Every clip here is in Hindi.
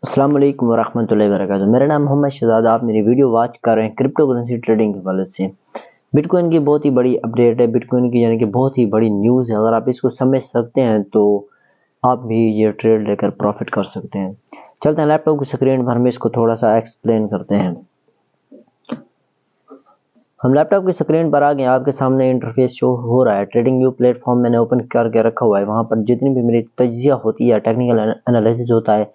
अस्सलाम वालेकुम वरहमतुल्लाहि वबरकातुहू। मेरा नाम मोहम्मद शहजाद। आप मेरी वीडियो वॉच कर रहे हैं क्रिप्टो करेंसी ट्रेडिंग के हवाले से। बिटकॉइन की बहुत ही बड़ी अपडेट है, बिटकॉइन की यानी कि बहुत ही बड़ी न्यूज़ है। अगर आप इसको समझ सकते हैं तो आप भी ये ट्रेड लेकर प्रॉफिट कर सकते हैं। चलते हैं लैपटॉप की स्क्रीन पर, हम इसको थोड़ा सा एक्सप्लेन करते हैं। हम लैपटॉप की स्क्रीन पर आ गए, आपके सामने इंटरफेस शो हो रहा है। ट्रेडिंग व्यू प्लेटफॉर्म मैंने ओपन करके रखा हुआ है। वहाँ पर जितनी भी मेरी तज्जिया होती है, टेक्निकल एनालिसिस होता है,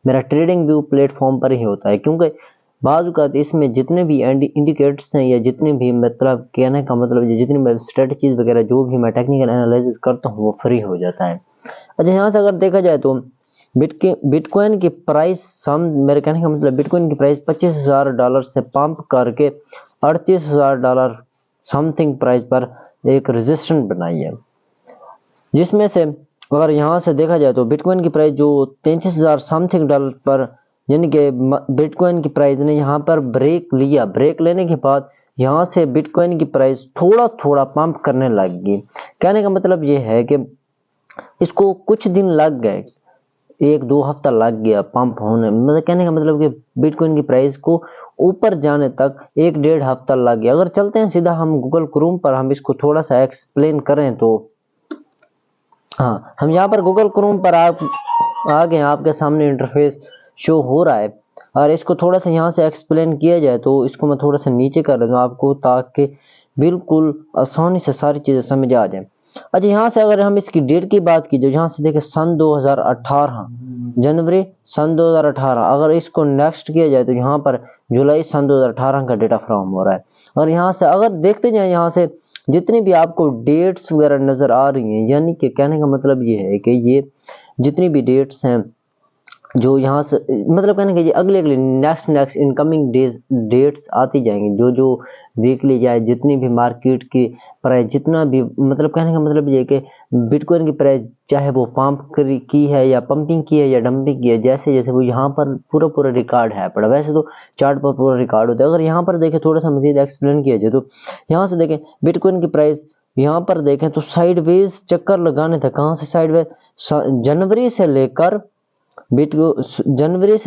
मेरा ट्रेडिंग व्यू प्लेटफॉर्म पर ही होता है। क्योंकि बाज़ औक़ात इसमें जितने भी इंडिकेटर्स हैं या जितने भी मतलब कहने का मतलब जितनी मैं स्ट्रेटजीज वगैरह जो भी मैं टेक्निकल एनालिसिस करता हूँ वो फ्री हो जाता है। अच्छा, यहाँ से अगर देखा जाए तो बिटकॉइन की प्राइस मेरे कहने का मतलब बिटकॉइन की प्राइस $25,000 से पंप करके $38,000 समथिंग प्राइस पर एक रेजिस्टेंस बनाई है, जिसमें से अगर यहाँ से देखा जाए तो बिटकॉइन की प्राइस जो 33,000 समथिंग डॉलर पर यानी कि बिटकॉइन की प्राइस ने यहाँ पर ब्रेक लिया। ब्रेक लेने के बाद यहाँ से बिटकॉइन की प्राइस थोड़ा थोड़ा पंप करने लग गई। कहने का मतलब ये है कि इसको कुछ दिन लग गए, 1-2 हफ्ता लग गया पंप होने, मतलब कहने का मतलब कि बिटकॉइन की प्राइस को ऊपर जाने तक 1-1.5 हफ्ता लग गया। अगर चलते हैं सीधा हम गूगल क्रोम पर, हम इसको थोड़ा सा एक्सप्लेन करें तो हाँ, हम यहाँ पर गूगल क्रोम पर आ गए, आपके सामने इंटरफेस शो हो रहा है। और इसको थोड़ा सा यहाँ से एक्सप्लेन किया जाए तो इसको मैं थोड़ा सा नीचे कर दूँगा आपको, ताकि बिल्कुल आसानी से सारी चीज़ें समझ आ जाए। अच्छा, यहाँ से अगर हम इसकी डेट की बात की, जो यहाँ से देखें सन 2018 जनवरी सन 2018, अगर इसको नेक्स्ट किया जाए तो यहाँ पर जुलाई सन 2018 का डेटा फ्रॉम हो रहा है। और यहाँ से अगर देखते जाए, यहाँ से जितनी भी आपको डेट्स वगैरह नज़र आ रही हैं, यानी कि कहने का मतलब ये है कि ये जितनी भी डेट्स हैं जो यहाँ से मतलब कहने का ये अगले नेक्स्ट इनकमिंग डेट्स आती जाएंगी, जो वीकली जाए जितनी भी मार्केट की प्राइस जितना भी मतलब कहने का मतलब ये है कि बिटकॉइन की प्राइस चाहे वो की है या पंपिंग की है या डंपिंग की है, जैसे जैसे वो यहाँ पर पूरा रिकॉर्ड है पड़ा। वैसे तो चार्ट पर पूरा रिकॉर्ड होता है। अगर यहाँ पर देखें, थोड़ा सा मजीद एक्सप्लेन किया जाए तो यहाँ से देखें बिटकॉइन की प्राइस यहाँ पर देखें तो साइडवेज चक्कर लगाने था। कहाँ से साइडवेज? जनवरी से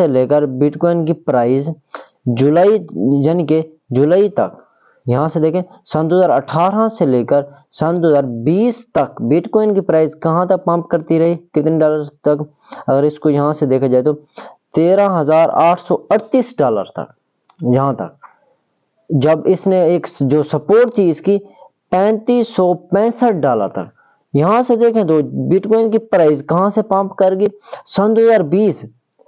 लेकर बिटकॉइन की प्राइस जुलाई यानी कि जुलाई तक, यहाँ से देखें सन 2018 से लेकर सन 2020 तक बिटकॉइन की प्राइस कहाँ तक पंप करती रही, कितने डॉलर तक? अगर इसको यहाँ से देखा जाए तो $13,838 तक, यहाँ तक। जब इसने एक जो सपोर्ट थी इसकी $3565 तक। यहाँ से देखें तो बिटकॉइन की प्राइस कहाँ से पंप कर गई? सन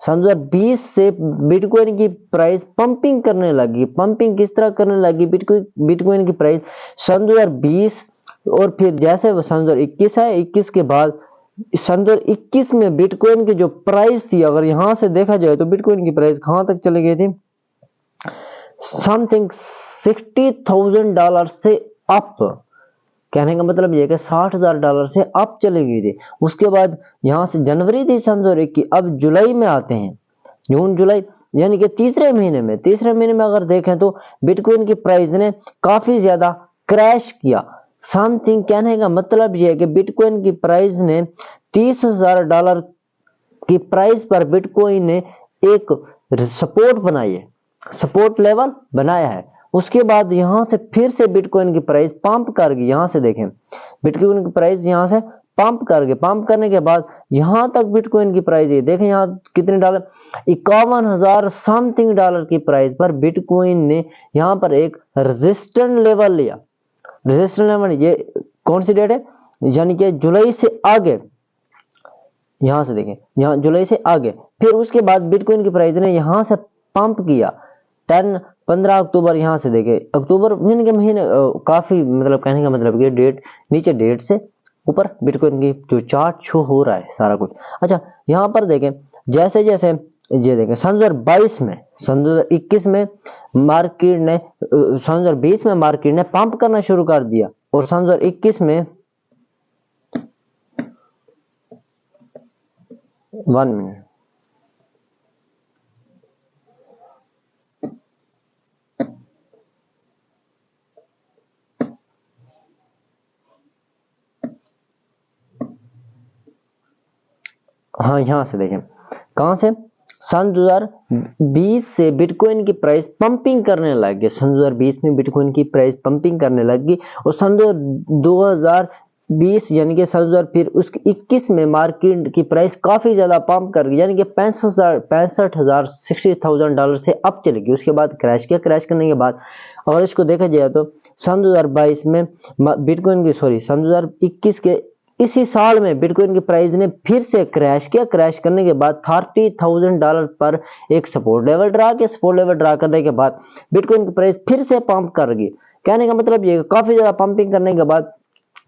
2020 से बिटकॉइन की प्राइस पंपिंग करने लगी। पंपिंग किस तरह करने लगी बिटकॉइन की प्राइस? सन 2020 और फिर जैसे सन 2021 है, 21 के बाद सन 2021 में बिटकॉइन की जो प्राइस थी, अगर यहाँ से देखा जाए तो बिटकॉइन की प्राइस कहाँ तक चली गई थी? समथिंग $60,000 से अप। कहने का मतलब ये है कि $60,000 से अप चली गई थी। उसके बाद यहाँ से जनवरी थी सन 2021, अब जुलाई में आते हैं, जून जुलाई यानी कि तीसरे महीने में अगर देखें तो बिटकॉइन की प्राइस ने काफी ज्यादा क्रैश किया। समथिंग कहने का मतलब ये है कि बिटकॉइन की प्राइस ने $30,000 की प्राइस पर बिटकॉइन ने एक सपोर्ट बनाई है, सपोर्ट लेवल बनाया है। उसके बाद यहाँ से फिर से बिटकॉइन की प्राइस पंप कर गई। यहाँ से देखें बिटकॉइन की प्राइस यहाँ से पंप करने के बाद यहाँ तक बिटकॉइन की प्राइस है, देखें यहाँ कितने डॉलर, 51,000 समथिंग डॉलर की प्राइस पर बिटकॉइन ने यहाँ पर एक रेजिस्टेंस लेवल लिया। रेजिस्टेंस लेवल ये कौन सी डेट है? यानी कि जुलाई से आगे। यहाँ से देखें, यहाँ जुलाई से आगे, फिर उसके बाद बिटकॉइन की प्राइस ने यहाँ से पंप किया 15 अक्टूबर। यहाँ से देखें अक्टूबर महीने के महीने काफी मतलब कहने का मतलब ये डेट नीचे, डेट से ऊपर बिटकॉइन की जो चार्ट शो हो रहा है सारा कुछ। अच्छा, यहाँ पर देखें जैसे जैसे ये देखें सन 2022 में, सन 2021 में मार्केट ने सन 2020 में मार्केट ने पंप करना शुरू कर दिया, और सन 2021 में 1 मिनट, हाँ यहाँ से देखें कहाँ से सन 2020 से बिटकॉइन की प्राइस पंपिंग करने लग गई। सन 2020 में बिटकॉइन की प्राइस पंपिंग करने लग गई और सन 2020 यानी कि सन 2000 फिर उसके 21 में मार्केट की प्राइस काफ़ी ज़्यादा पंप कर गई, यानी कि 65,000 $60,000 से अप चली गई। उसके बाद क्रैश किया। क्रैश करने के बाद अगर इसको देखा जाए तो सन 2022 में बिटकॉइन की सन 2021 के इसी साल में बिटकॉइन की प्राइस ने फिर से क्रैश किया। क्रैश करने के बाद $30,000 पर एक सपोर्ट लेवल ड्रा किया। सपोर्ट लेवल ड्रा करने के बाद बिटकॉइन की प्राइस फिर से पंप कर गई। कहने का मतलब ये काफ़ी ज़्यादा पंपिंग करने के बाद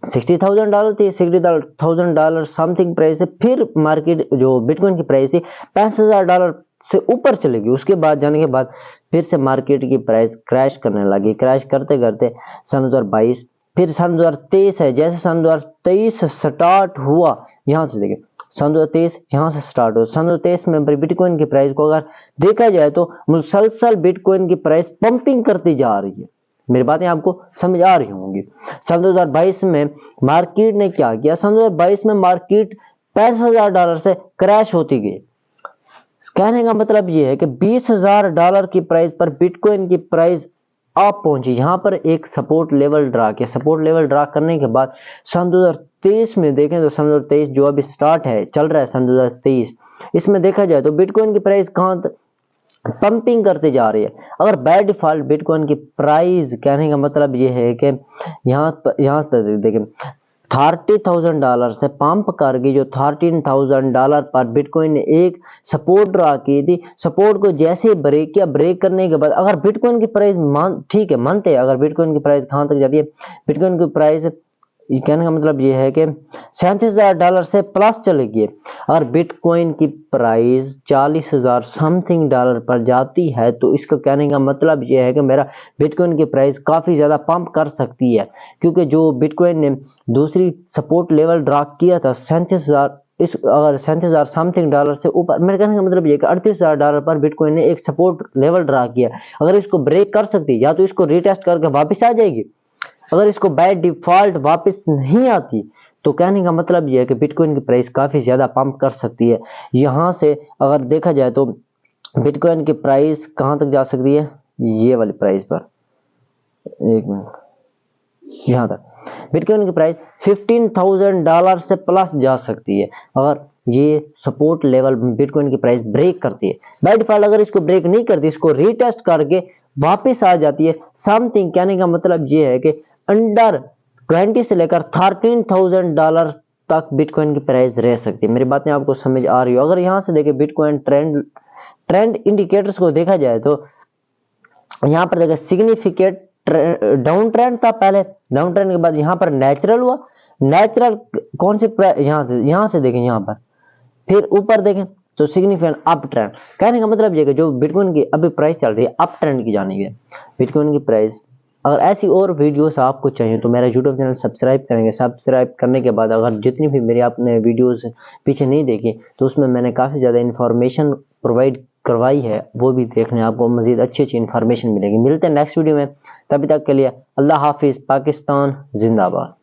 $60,000 थी, $60,000 समथिंग प्राइस से फिर मार्केट जो बिटकॉइन की प्राइस थी $65,000 से ऊपर चलेगी। उसके बाद जाने के बाद फिर से मार्केट की प्राइस क्रैश करने लगी। क्रैश करते करते सन 2022 फिर सन 2023 है। जैसे सन 2023 स्टार्ट हुआ, यहाँ से देखिए सन 2023 यहाँ से स्टार्ट हुआ। सन 2023 में बिटकॉइन की प्राइस को अगर देखा जाए तो मुसलसल बिटकॉइन की प्राइस पंपिंग करती जा रही है। मेरी बातें आपको समझ आ रही होंगी। सन 2022 में मार्केट ने क्या किया? सन 2022 में मार्केट $65,000 से क्रैश होती गई। कहने का मतलब ये है कि $20,000 की प्राइस पर बिटकॉइन की प्राइस आप पहुंची। यहाँ पर एक सपोर्ट लेवल ड्रा किया। सपोर्ट लेवल ड्रा करने के बाद सन 2023 में देखें तो सन 2023 जो अभी स्टार्ट है, चल रहा है सन 2023, इसमें देखा जाए तो बिटकॉइन की प्राइस कहाँ पंपिंग करते जा रही है। अगर बाय डिफॉल्ट बिटकॉइन की प्राइस, कहने का मतलब ये है कि यहाँ से देखें $30,000 से पंप कर गई, जो $13,000 पर बिटकॉइन ने एक सपोर्ट ड्रा की थी। सपोर्ट को जैसे ब्रेक किया, ब्रेक करने के बाद अगर बिटकॉइन की प्राइस ठीक है मानते हैं, अगर बिटकॉइन की प्राइस कहाँ तक जाती है, बिटकॉइन की प्राइस कहने का मतलब ये है कि $37,000 से प्लस चलेगी। अगर बिटकॉइन की प्राइस 40,000 समथिंग डॉलर पर जाती है तो इसका कहने का मतलब ये है कि मेरा बिटकॉइन की प्राइस काफ़ी ज़्यादा पंप कर सकती है, क्योंकि जो बिटकॉइन ने दूसरी सपोर्ट लेवल ड्रा किया था 37,000, इस अगर 37,000 समथिंग डॉलर से ऊपर, मेरे कहने का मतलब ये कि $38,000 पर बिटकॉइन ने एक सपोर्ट लेवल ड्रा किया। अगर इसको ब्रेक कर सकती है या तो इसको रीटेस्ट करके वापस आ जाएगी। अगर इसको बाय डिफॉल्ट वापस नहीं आती तो कहने का मतलब यह है कि बिटकॉइन की प्राइस काफ़ी ज़्यादा पंप कर सकती है। यहाँ से अगर देखा जाए तो बिटकॉइन की प्राइस कहाँ तक जा सकती है, ये वाली प्राइस पर, एक मिनट, यहाँ तक बिटकॉइन की प्राइस $15,000 से प्लस जा सकती है अगर ये सपोर्ट लेवल बिटकॉइन की प्राइस ब्रेक करती है। बाय डिफॉल्ट अगर इसको ब्रेक नहीं करती, इसको रीटेस्ट करके वापस आ जाती है समथिंग, कहने का मतलब ये है कि अंडर 20 से लेकर $13,000 तक बिटकॉइन की प्राइस रह सकती है। मेरी बातें आपको समझ आ रही हो? अगर यहाँ से देखें बिटकॉइन ट्रेंड इंडिकेटर्स को देखा जाए तो यहाँ पर देखा सिग्निफिकेंट डाउन ट्रेंड था पहले, डाउन ट्रेंड के बाद यहाँ पर नेचुरल हुआ। नेचुरल कौन सी यहाँ से देखें, यहाँ पर फिर ऊपर देखें तो सिग्निफिकेंट अप ट्रेंड। कहने का मतलब ये कि जो बिटकॉइन की अभी प्राइस चल रही है अप ट्रेंड की जानी है बिटकॉइन की प्राइस। अगर ऐसी और वीडियोस आपको चाहिए तो मेरा यूट्यूब चैनल सब्सक्राइब करेंगे। सब्सक्राइब करने के बाद अगर जितनी भी मेरी आपने वीडियोस पीछे नहीं देखी तो उसमें मैंने काफ़ी ज़्यादा इन्फॉर्मेशन प्रोवाइड करवाई है, वो भी देखने आपको मज़ीद अच्छी इन्फॉर्मेशन मिलेगी। मिलते हैं नेक्स्ट वीडियो में, तभी तक के लिए अल्लाह हाफिज़। पाकिस्तान जिंदाबाद।